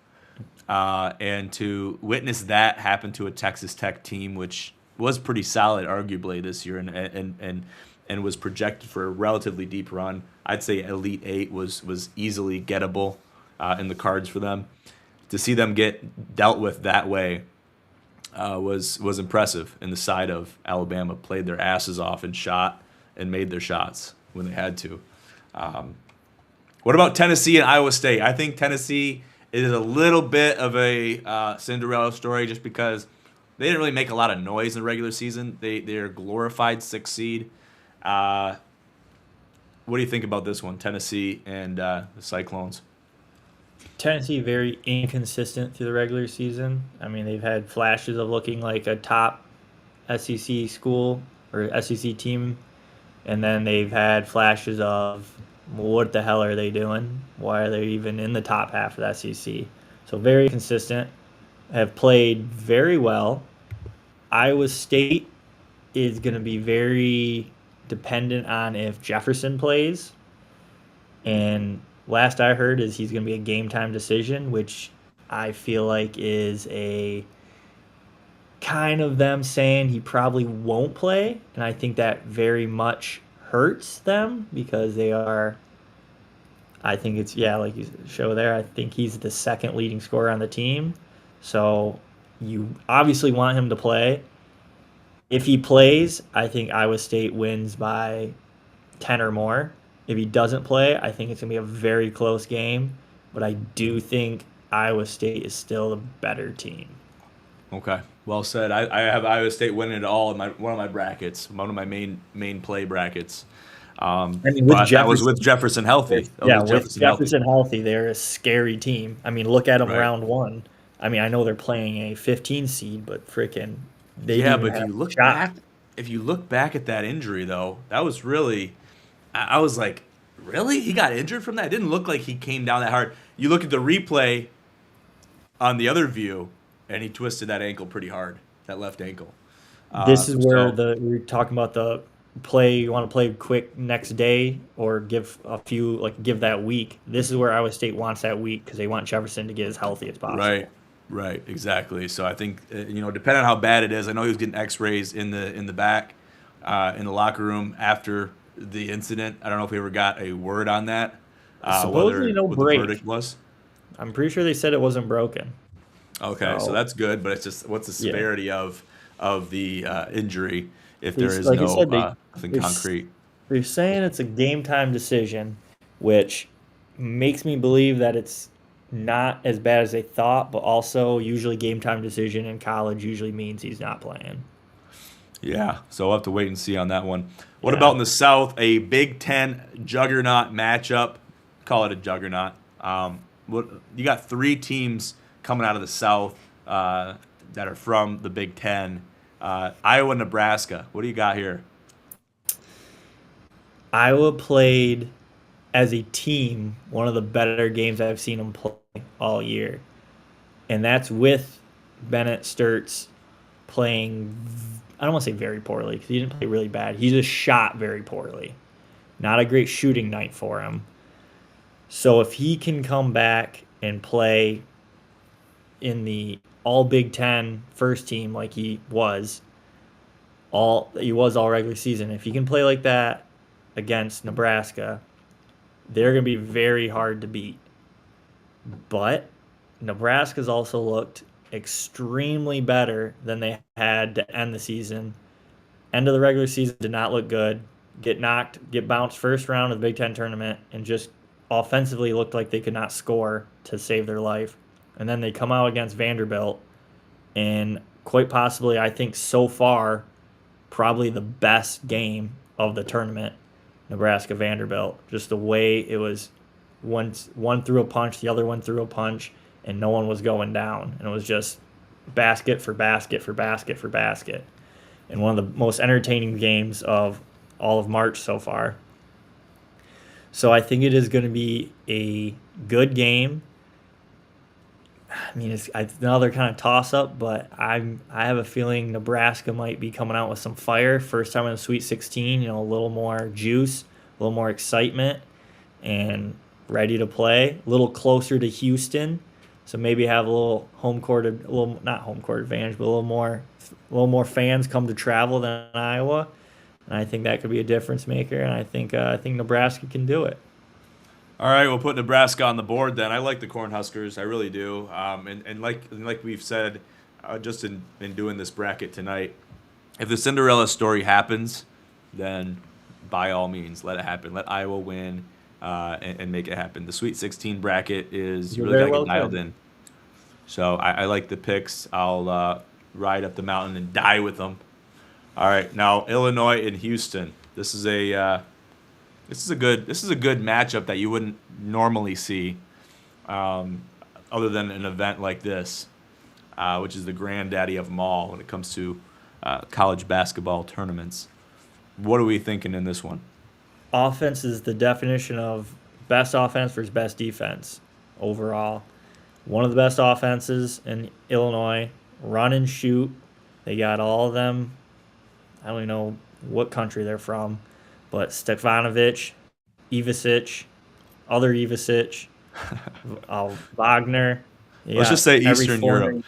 And to witness that happen to a Texas Tech team, which was pretty solid, arguably this year, and was projected for a relatively deep run. I'd say Elite Eight was easily gettable in the cards for them. To see them get dealt with that way was impressive. In the side of Alabama, played their asses off and shot and made their shots when they had to. What about Tennessee and Iowa State? I think Tennessee is a little bit of a Cinderella story just because they didn't really make a lot of noise in the regular season. They're a glorified 6th seed. What do you think about this one, Tennessee and the Cyclones? Tennessee very inconsistent through the regular season. I mean, they've had flashes of looking like a top SEC school or SEC team, and then they've had flashes of what the hell are they doing? Why are they even in the top half of the SEC? So very consistent, have played very well. Iowa State is going to be very dependent on if Jefferson plays. And last I heard is he's going to be a game time decision, which I feel like is a kind of them saying he probably won't play. And I think that very much hurts them because they are, I think it's, yeah, like you show there, I think he's the second leading scorer on the team. So you obviously want him to play. If he plays, I think Iowa State wins by 10 or more. If he doesn't play, I think it's going to be a very close game. But I do think Iowa State is still the better team. Okay, well said. I have Iowa State winning it all in one of my brackets, one of my main play brackets. I mean, with Jefferson, that was with Jefferson healthy. With Jefferson healthy, they're a scary team. I mean, look at them round one. I mean, I know they're playing a 15 seed, but freaking they but if you look back at that injury though, that was really, I was like, really? He got injured from that? It didn't look like he came down that hard. You look at the replay on the other view, and he twisted that ankle pretty hard, that left ankle. This is where we're talking about the play. You want to play quick next day or give that week. This is where Iowa State wants that week because they want Jefferson to get as healthy as possible. Right, exactly. So I think depending on how bad it is, I know he was getting X-rays in the back. in the locker room after the incident. I don't know if we ever got a word on that, Supposedly whether no what the break. verdict was. I'm pretty sure they said it wasn't broken. Okay, so So that's good, but it's just what's the yeah, severity of the injury if they there is like I no said nothing they're concrete. they're saying it's a game time decision, which makes me believe that it's not as bad as they thought. But also, usually game time decision in college usually means he's not playing. Yeah, so we'll have to wait and see on that one. What about Yeah. in the South? A Big Ten juggernaut matchup. Call it a juggernaut. What you got? Three teams coming out of the South that are from the Big Ten. Iowa, Nebraska. What do you got here? Iowa played as a team one of the better games I've seen them play all year, and that's with Bennett Sturts playing. I don't want to say very poorly because he didn't play really bad. He just shot very poorly. Not a great shooting night for him. So if he can come back and play in the all Big Ten first team like he was all regular season, if he can play like that against Nebraska, they're going to be very hard to beat. But Nebraska's also looked extremely better than they had to end the season. End of the regular season did not look good. Get bounced first round of the Big Ten tournament, and just offensively looked like they could not score to save their life. And then they come out against Vanderbilt, and quite possibly, I think so far, probably the best game of the tournament, Nebraska Vanderbilt. Just the way it was, one threw a punch, the other one threw a punch, and no one was going down. And it was just basket for basket for basket for basket. And one of the most entertaining games of all of March so far. So I think it is going to be a good game. I mean, it's another kind of toss up, but I have a feeling Nebraska might be coming out with some fire. First time in the Sweet 16, a little more juice, a little more excitement, and ready to play. A little closer to Houston, so maybe have a little not home court advantage, but a little more fans come to travel than Iowa, and I think that could be a difference maker. And I think Nebraska can do it. All right, we'll put Nebraska on the board then. I like the Cornhuskers, I really do. And like we've said, just in doing this bracket tonight, if the Cinderella story happens, then by all means, let it happen. Let Iowa win and make it happen. The Sweet 16 bracket is you You really very gotta get well dialed could. in. So I like the picks. I'll ride up the mountain and die with them. All right, now Illinois and Houston. This is a good matchup that you wouldn't normally see, um, other than an event like this, which is the granddaddy of them all when it comes to college basketball tournaments. What are we thinking in this one? Offense is the definition of best offense versus best defense overall. One of the best offenses in Illinois, run and shoot. They got all of them. I don't even know what country they're from, but Stefanovic, Ivasic, other Ivasic, Wagner. You Let's just got say every Eastern Europe. foreigner.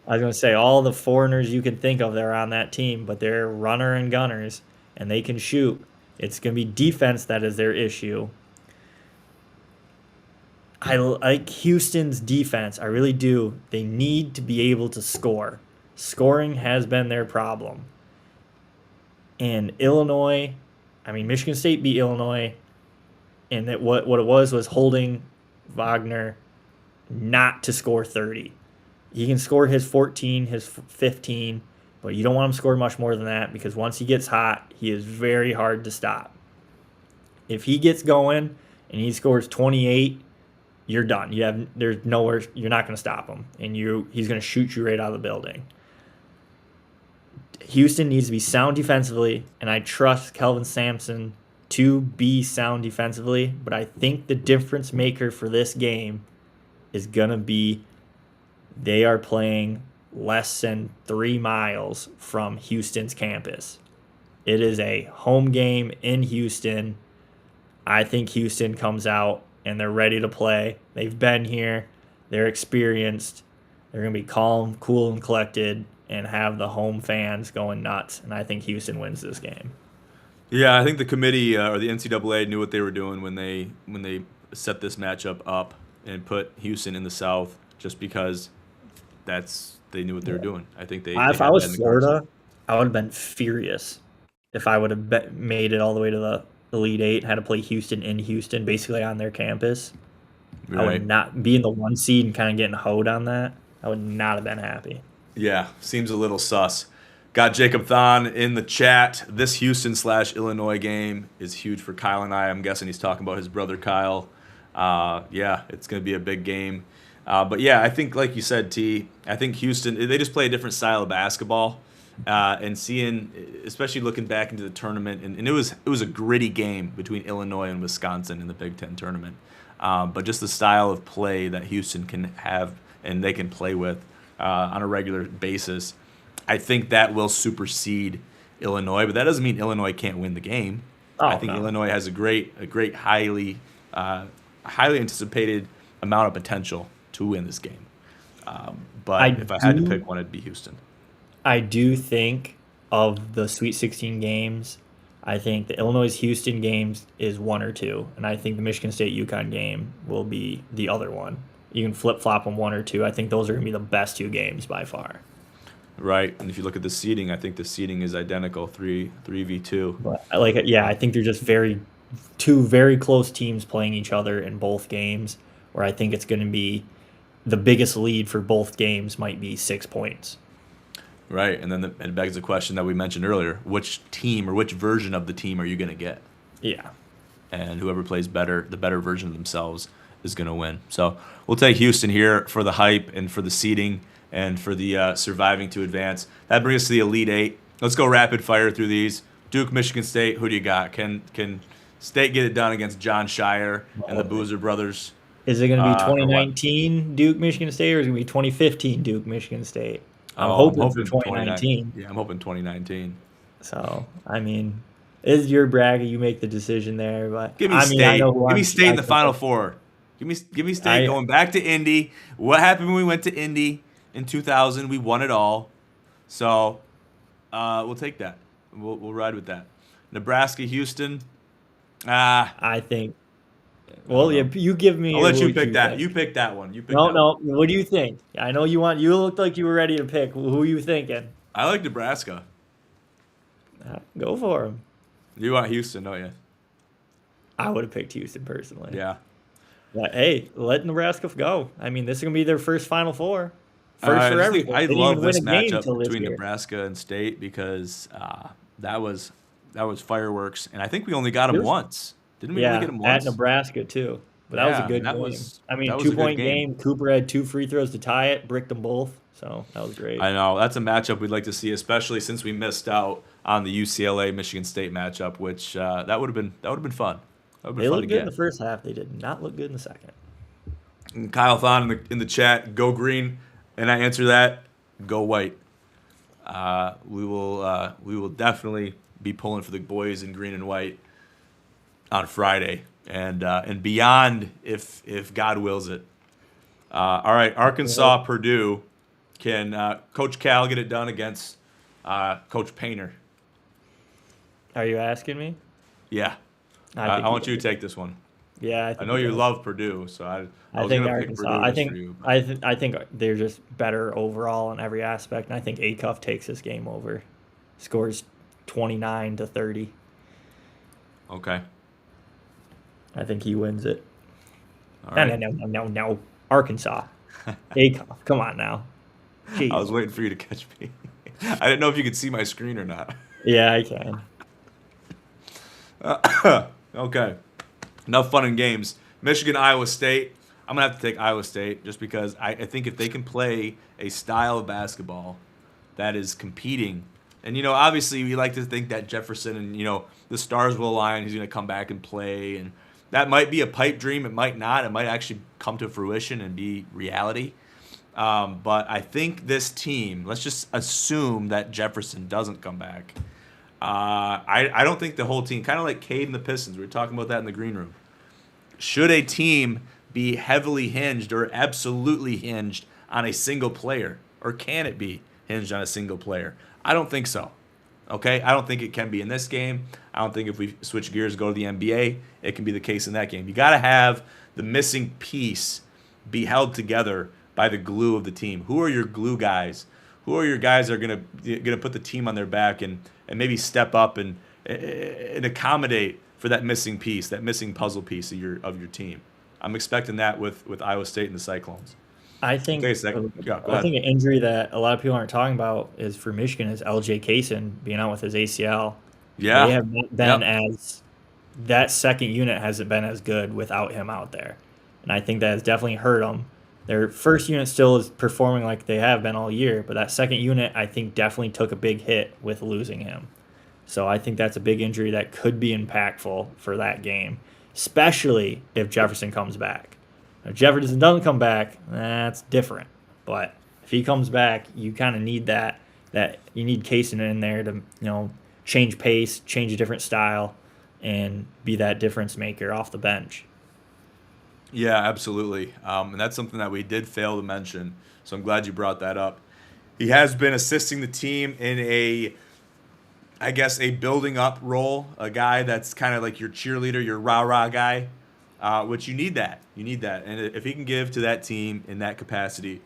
I was going to say all the foreigners you can think of that are on that team, but they're runner and gunners, and they can shoot. It's going to be defense that is their issue. I like Houston's defense. I really do. They need to be able to score. Scoring has been their problem. And Illinois, I mean, Michigan State beat Illinois, and that what it was holding Wagner not to score 30. He can score his 14, his 15, but you don't want him to score much more than that because once he gets hot, he is very hard to stop. If he gets going and he scores 28, you're done. There's nowhere you're not going to stop him, and he's going to shoot you right out of the building. Houston needs to be sound defensively, and I trust Kelvin Sampson to be sound defensively, but I think the difference maker for this game is going to be they are playing less than 3 miles from Houston's campus. It is a home game in Houston. I think Houston comes out and they're ready to play. They've been here. They're experienced. They're going to be calm, cool, and collected, and have the home fans going nuts. And I think Houston wins this game. Yeah, I think the committee or the NCAA knew what they were doing when they set this matchup up and put Houston in the South, just because they knew what they were doing. I think they If I had that in was the cards. Florida, I would have been furious if I would have made it all the way to the Elite Eight, had to play Houston in Houston, basically on their campus. I would Right. not be in the 1 seed and kind of getting hoed on that. I would not have been happy. Yeah, seems a little sus. Got Jacob Thon in the chat. This Houston/Illinois game is huge for Kyle and I. I'm guessing he's talking about his brother Kyle. Yeah, it's going to be a big game. But yeah, I think, like you said, T, I think Houston, they just play a different style of basketball. And seeing, especially looking back into the tournament, and it was a gritty game between Illinois and Wisconsin in the Big Ten tournament. But just the style of play that Houston can have and they can play with on a regular basis, I think that will supersede Illinois. But that doesn't mean Illinois can't win the game. I Oh think no, Illinois has a great, highly anticipated amount of potential to win this game. I But if I had to do pick one, it'd be Houston. I do think of the Sweet 16 games. I think the Illinois Houston games is one or two, and I think the Michigan State UConn game will be the other one. You can flip flop them one or two. I think those are going to be the best two games by far. Right, and if you look at the seeding, I think the seeding is identical, 3v2. But yeah, I think they're just two very close teams playing each other in both games. Where I think it's going to be the biggest lead for both games might be 6 points. Right, and then it begs the question that we mentioned earlier: which team or which version of the team are you going to get? Yeah, And whoever plays better, the better version of themselves, is going to win. So we'll take Houston here for the hype and for the seeding and for the surviving to advance. That brings us to the Elite Eight. Let's go rapid fire through these. Duke, Michigan State. Who do you got? Can State get it done against John Shire and the Boozer brothers? is it going to be Or what? 2019 Duke Michigan State or is it going to be 2015 Duke Michigan State? I'm Oh, I'm hoping for hoping 29. 2019. Yeah, I'm hoping 2019. So I mean, is your bracket? You make the decision there, but Give me I mean, I State. know who Give me I'm. State in the Final Four. Give me State I going back to Indy. What happened when we went to Indy in 2000? We won it all. So we'll take that. We'll ride with that. Nebraska, Houston. I think. I don't Well, yeah, know. you give me. I'll let who you pick that. think. You pick that one. You pick No, that one. no. What do you think? I know you want. You looked like you were ready to pick. Who are you thinking? I like Nebraska. Go for him. You want Houston, don't you? I would have picked Houston personally. Yeah. But hey, let Nebraska go. I mean, this is gonna be their first Final Four. First for everything. I They didn't love even win this a game matchup till this between year. Nebraska and State because that was fireworks, and I think we only got them It was- once. Didn't we only get Yeah, them at once? Nebraska too. But that was a Yeah, good and that game. was I mean, that was a good 2 point game. game. Cooper had 2 free throws to tie it, bricked them both. So that was great. I know that's a matchup we'd like to see, especially since we missed out on the UCLA Michigan State matchup, which that would have been fun. That would have They been fun to looked good in get. the first half. They did not look good in the second. And Kyle Thon in the chat, go green, and I answer that, go white. We will definitely be pulling for the boys in green and white on Friday and beyond if God wills it. All right, Arkansas, Purdue. Can Coach Cal get it done against Coach Painter? Are you asking me? Yeah, I think I he want you to does. take this one. Yeah, I I think know he you does. love Purdue, so I I was think gonna pick Arkansas. Purdue I just think for you. I think they're just better overall in every aspect, and I think Acuff takes this game over. Scores 29-30. Okay, I think he wins it. all No, right. no. Arkansas. Acuff. Come on now. Jeez. I was waiting for you to catch me. I didn't know if you could see my screen or not. Yeah, I can. Okay, enough fun and games. Michigan, Iowa State. I'm gonna have to take Iowa State just because I think if they can play a style of basketball that is competing, and obviously we like to think that Jefferson and the stars will align. He's gonna come back and play, and that might be a pipe dream. It might not. It might actually come to fruition and be reality. But I think this team. Let's just assume that Jefferson doesn't come back. I don't think the whole team, kind of like Cade and the Pistons, we were talking about that in the green room. Should a team be heavily hinged or absolutely hinged on a single player? Or can it be? hinged on a single player. I don't think so. Okay, I don't think it can be in this game. I don't think if we switch gears and go to the NBA, it can be the case in that game. You got to have the missing piece be held together by the glue of the team. Who are your glue guys? Who are your guys that are gonna put the team on their back and maybe step up and accommodate for that missing piece, that missing puzzle piece of your team? I'm expecting that with Iowa State and the Cyclones. I think Okay, so yeah, go I ahead. think an injury that a lot of people aren't talking about is for Michigan is LJ Kaysen being out with his ACL. They Yeah. have not been Yep. as that second unit hasn't been as good without him out there. And I think that has definitely hurt them. Their first unit still is performing like they have been all year, but that second unit I think definitely took a big hit with losing him. So I think that's a big injury that could be impactful for that game, especially if Jefferson comes back. If Jefferson doesn't come back, that's different. But if he comes back, you kind of need that you need Kaysen in there to change pace, change a different style, and be that difference maker off the bench. Yeah, absolutely. And that's something that we did fail to mention. So I'm glad you brought that up. He has been assisting the team in I guess, a building up role, a guy that's kind of like your cheerleader, your rah rah guy, which you need that. You need that. And if he can give to that team in that capacity,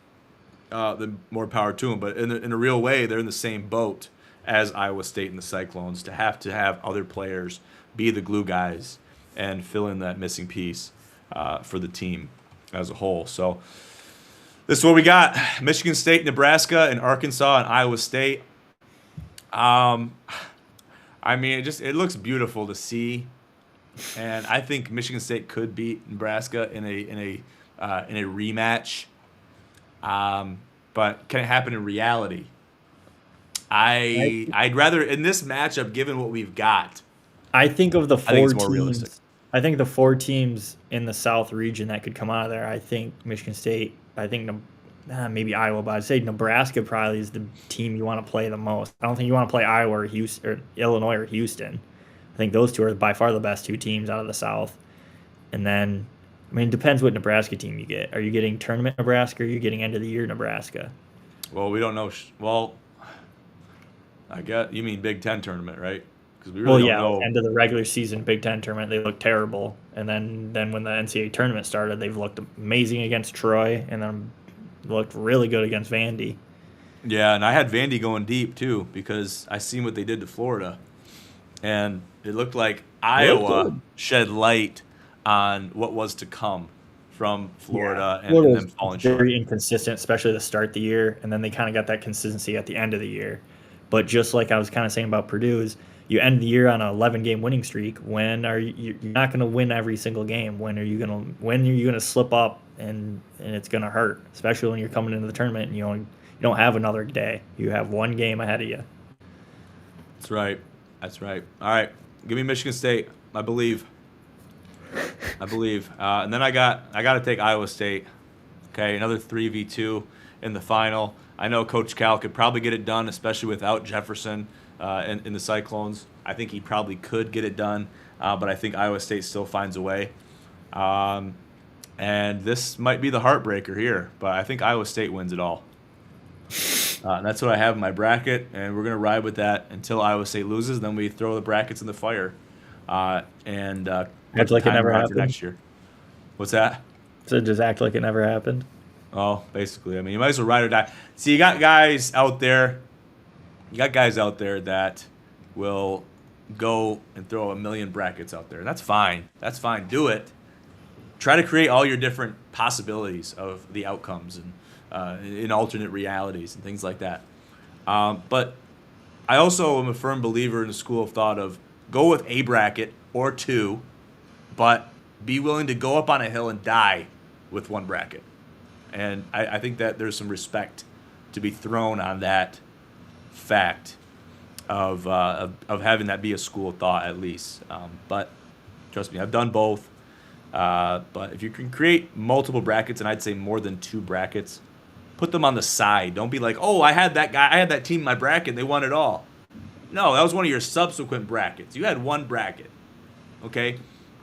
then more power to him. But in a real way, they're in the same boat as Iowa State and the Cyclones to have other players be the glue guys and fill in that missing piece for the team as a whole. So this is what we got: Michigan State, Nebraska, and Arkansas, and Iowa State. I mean, it looks beautiful to see, and I think Michigan State could beat Nebraska in a rematch. But can it happen in reality? I I'd rather in this matchup, given what we've got, I think of the I think four it's more realistic. teams. I think the four teams in the South region that could come out of there. I think Michigan State. I think maybe Iowa, but I'd say Nebraska probably is the team you want to play the most. I don't think you want to play Iowa or Houston or Illinois or Houston. I think those two are by far the best two teams out of the South. And then, I mean, it depends what Nebraska team you get. Are you getting tournament Nebraska or are you getting end of the year Nebraska? Well, we don't know. Well, I get you mean Big Ten tournament, right? Because we Well, really don't yeah, like know. end of the regular season Big Ten tournament, they looked terrible. And then when the NCAA tournament started, they've looked amazing against Troy and then looked really good against Vandy. Yeah, and I had Vandy going deep too because I seen what they did to Florida, and it looked like They looked Iowa good. shed light on what was to come from Yeah. Florida and Florida them was falling short. very inconsistent, especially to start the year, and then they kind of got that consistency at the end of the year. But just like I was kind of saying about Purdue, is you end the year on an 11-game winning streak. When are you're not going to win every single game? When are you gonna slip up and it's going to hurt, especially when you're coming into the tournament and you don't have another day. You have one game ahead of you. That's right. That's right. All right, give me Michigan State. I believe. I believe. And then I got to take Iowa State. Okay, another 3v2 in the final. I know Coach Cal could probably get it done, especially without Jefferson in the Cyclones. I think he probably could get it done, but I think Iowa State still finds a way. Um, and this might be the heartbreaker here, but I think Iowa State wins it all. And that's what I have in my bracket, and we're going to ride with that until Iowa State loses. Then we throw the brackets in the fire and put Act the like it never timer on for happened. next year. What's that? So just act like it never happened. Oh, basically. I mean, you might as well ride or die. See, you got guys out there. You got guys out there that will go and throw a million brackets out there. And that's fine. That's fine. Do it. Try to create all your different possibilities of the outcomes and in alternate realities and things like that. But I also am a firm believer in the school of thought of go with a bracket or two, but be willing to go up on a hill and die with one bracket. And I think that there's some respect to be thrown on that fact of having that be a school of thought at least. But trust me, I've done both. But if you can create multiple brackets, and I'd say more than two brackets, put them on the side. Don't be like, oh, I had that team in my bracket, they won it all. No, that was one of your subsequent brackets. You had one bracket, okay?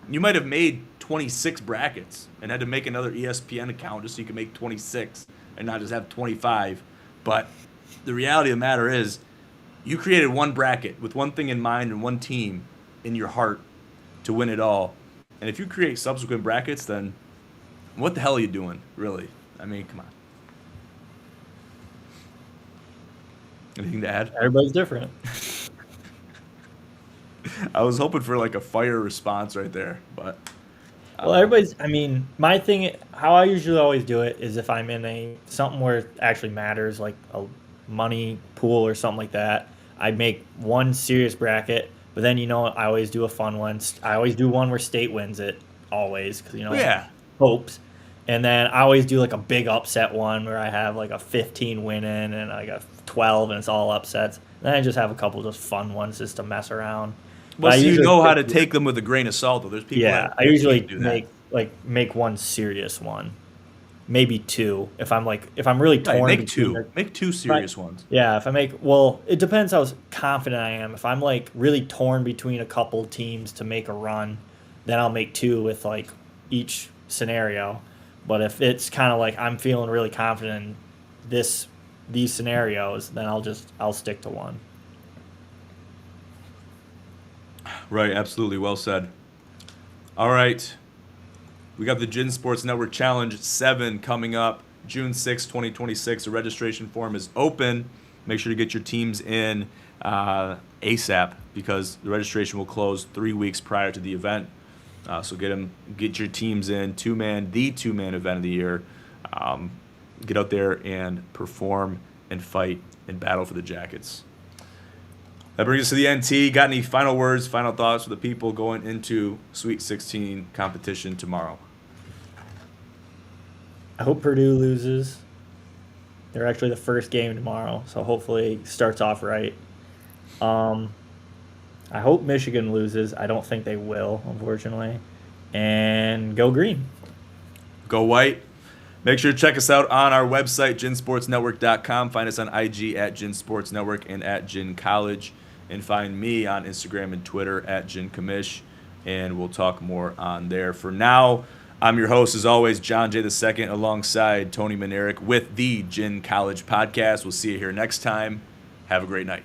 You might have made 26 brackets and had to make another ESPN account just so you could make 26 and not just have 25. But the reality of the matter is you created one bracket with one thing in mind and one team in your heart to win it all. And if you create subsequent brackets, then what the hell are you doing, really? I mean, come on. Anything to add? Everybody's different. I was hoping for like a fire response right there, but Well, everybody's. I mean, my thing, how I usually always do it is if I'm in a something where it actually matters, like a money pool or something like that. I make one serious bracket, but then I always do a fun one. I always do one where state wins it, always because yeah, hopes. And then I always do like a big upset one where I have like a 15 winning and like a 12 and it's all upsets. Then I just have a couple of just fun ones just to mess around. well, But I so you usually know how stick to take them with a grain of salt, though. There's people Yeah, that I usually can't do that. make one serious one, maybe two. If I'm really Right, torn make between two. Make two serious ones. yeah, if I make well, it depends how confident I am. If I'm like really torn between a couple teams to make a run, then I'll make two with like each scenario. But if it's kind of like I'm feeling really confident in these scenarios, then I'll stick to one. Right, absolutely. Well said. All right. We got the Gin Sports Network Challenge 7 coming up June 6, 2026. The registration form is open. Make sure to get your teams in ASAP because the registration will close 3 weeks prior to the event. So get your teams in. The two-man event of the year. Get out there and perform and fight and battle for the jackets. That brings us to the NT. Got any final words, final thoughts for the people going into Sweet 16 competition tomorrow? I hope Purdue loses. They're actually the first game tomorrow, so hopefully it starts off right. I hope Michigan loses. I don't think they will, unfortunately. And go green. Go white. Make sure to check us out on our website, ginsportsnetwork.com. Find us on IG at ginsportsnetwork and at gincollege. And find me on Instagram and Twitter at gincomish. And we'll talk more on there. For now, I'm your host, as always, John J. II, alongside Tony Manerick with the Gin College Podcast. We'll see you here next time. Have a great night.